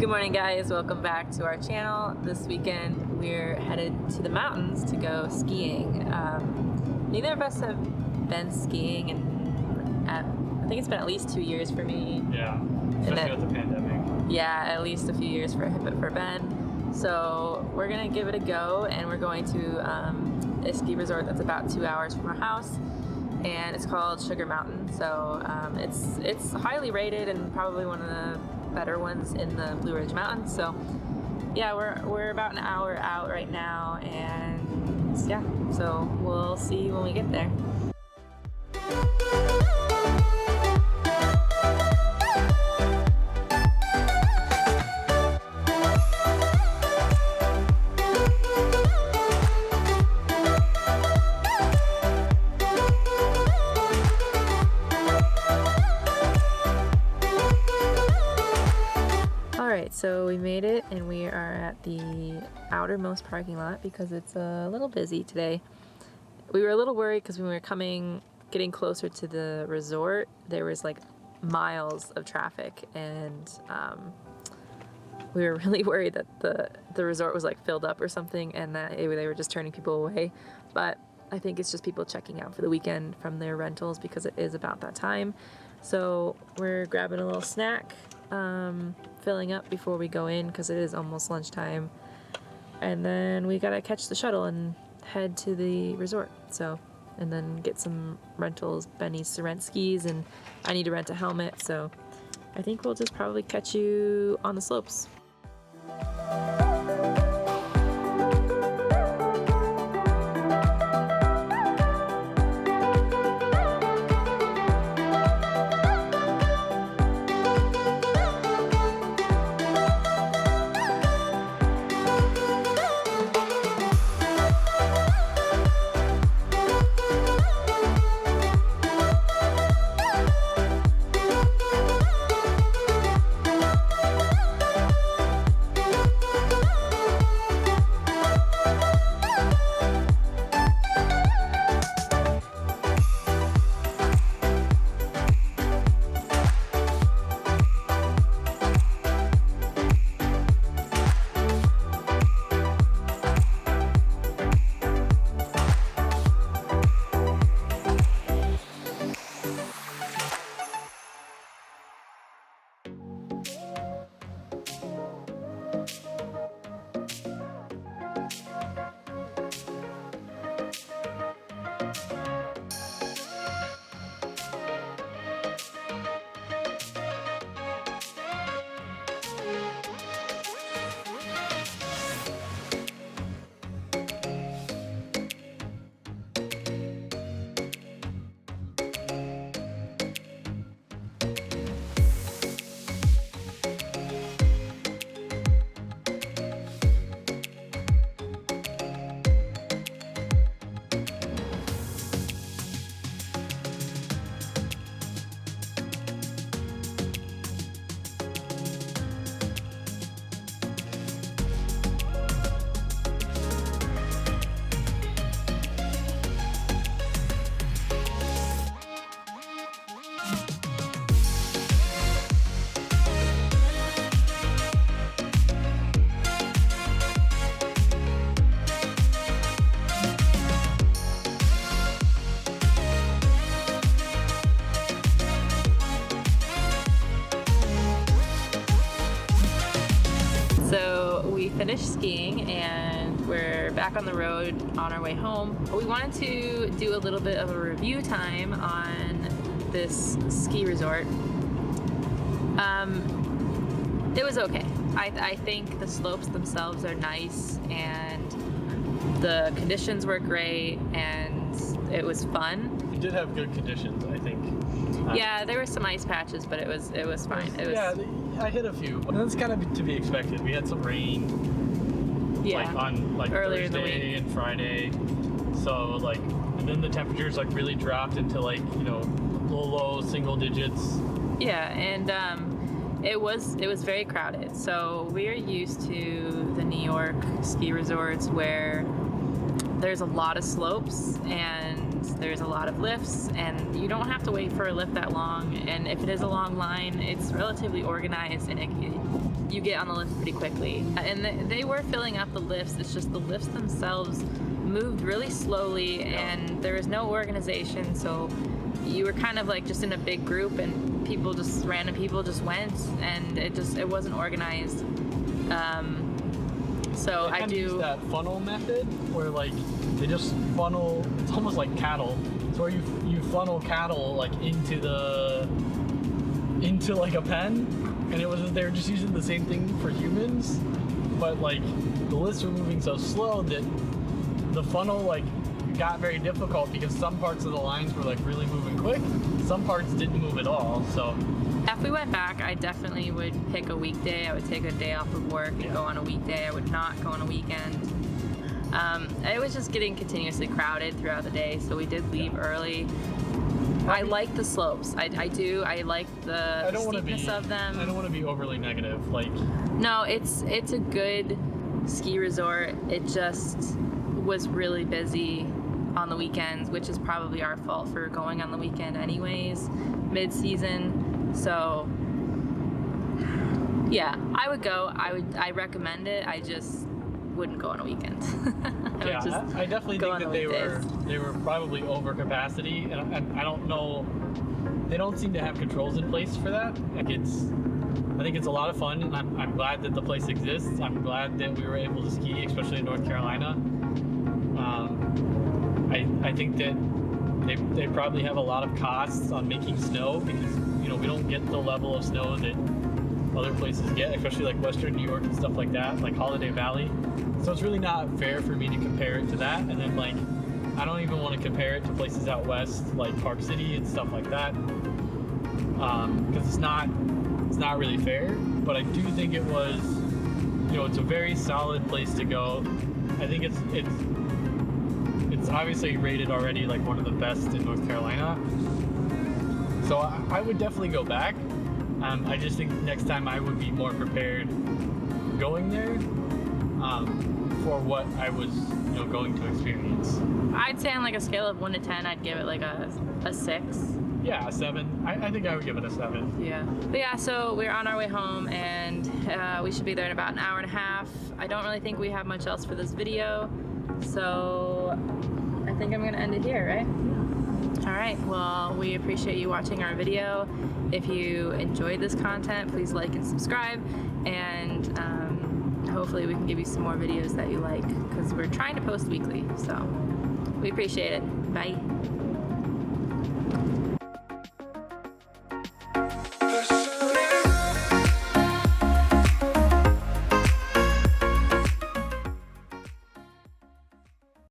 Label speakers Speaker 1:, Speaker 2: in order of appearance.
Speaker 1: Good morning, guys. Welcome back to our channel. This weekend we're headed to the mountains to go skiing. Neither of us have been skiing in I think it's been at least 2 years for me.
Speaker 2: Yeah, especially with the pandemic.
Speaker 1: Yeah, at least a few years for Ben. So we're gonna give it a go, and we're going to a ski resort that's about 2 hours from our house, and it's called Sugar Mountain. So it's highly rated and probably one of the better ones in the Blue Ridge Mountains. So yeah, we're about an hour out right now, and yeah, so we'll see when we get there. So we made it, and we are at the outermost parking lot because it's a little busy today. We were a little worried because when we were getting closer to the resort, there was like miles of traffic, and we were really worried that the resort was like filled up or something, and that they were just turning people away. But I think it's just people checking out for the weekend from their rentals because it is about that time. So we're grabbing a little snack, filling up before we go in because it is almost lunchtime, and then we gotta catch the shuttle and head to the resort. So, and then get some rentals. Ben needs to rent skis, and I need to rent a helmet. So I think we'll just probably catch you on the slopes. So we finished skiing and we're back on the road on our way home. We wanted to do a little bit of a review time on this ski resort. It was okay. I think the slopes themselves are nice, and the conditions were great, and it was fun.
Speaker 2: We did have good conditions, I think.
Speaker 1: Yeah, there were some ice patches, but it was fine.
Speaker 2: Yeah, I hit a few. And that's kind of to be expected. We had some rain,
Speaker 1: yeah,
Speaker 2: on
Speaker 1: earlier in the
Speaker 2: Thursday
Speaker 1: week
Speaker 2: and Friday. So and then the temperatures really dropped into low single digits.
Speaker 1: Yeah, and it was very crowded. So we are used to the New York ski resorts where there's a lot of slopes and there's a lot of lifts, and you don't have to wait for a lift that long, and if it is a long line, it's relatively organized, and you get on the lifts pretty quickly. And they were filling up the lifts. It's just the lifts themselves moved really slowly, and there was no organization. So you were kind of like just in a big group, and random people just went, and it wasn't organized. So I do
Speaker 2: use that funnel method where like they just funnel. It's almost like cattle. So where you funnel cattle like into like a pen, and they were just using the same thing for humans, but like the lifts were moving so slow that the funnel like got very difficult because some parts of the lines were like really moving quick, some parts didn't move at all. So
Speaker 1: if we went back, I definitely would pick a weekday. I would take a day off of work and go on a weekday. I would not go on a weekend. It was just getting continuously crowded throughout the day, so we did leave early. I like the slopes. I do. I like the steepness of them.
Speaker 2: I don't want to be overly negative. Like,
Speaker 1: no, it's a good ski resort. It just was really busy on the weekends, which is probably our fault for going on the weekend anyways, mid-season. So yeah, I would go. I recommend it. I just wouldn't go on a weekend.
Speaker 2: I definitely think that they were probably over capacity, and I don't know. They don't seem to have controls in place for that. Like I think it's a lot of fun, and I'm glad that the place exists. I'm glad that we were able to ski, especially in North Carolina. I think that they probably have a lot of costs on making snow because we don't get the level of snow that other places get, especially like Western New York and stuff like that, like Holiday Valley. So it's really not fair for me to compare it to that. And then like, I don't even want to compare it to places out west, like Park City and stuff like that, because it's not really fair. But I do think it was, it's a very solid place to go. I think it's obviously rated already like one of the best in North Carolina. So I would definitely go back. I just think next time I would be more prepared going there for what I was going to experience.
Speaker 1: I'd say on like a scale of 1 to 10, I'd give it like a 6.
Speaker 2: Yeah, a 7. I think I would give it a 7.
Speaker 1: Yeah. But yeah, so we're on our way home, and we should be there in about an hour and a half. I don't really think we have much else for this video, so I think I'm gonna end it here, right? All right, well, we appreciate you watching our video. If you enjoyed this content, please like and subscribe, and hopefully we can give you some more videos that you like, because we're trying to post weekly, so we appreciate it. Bye.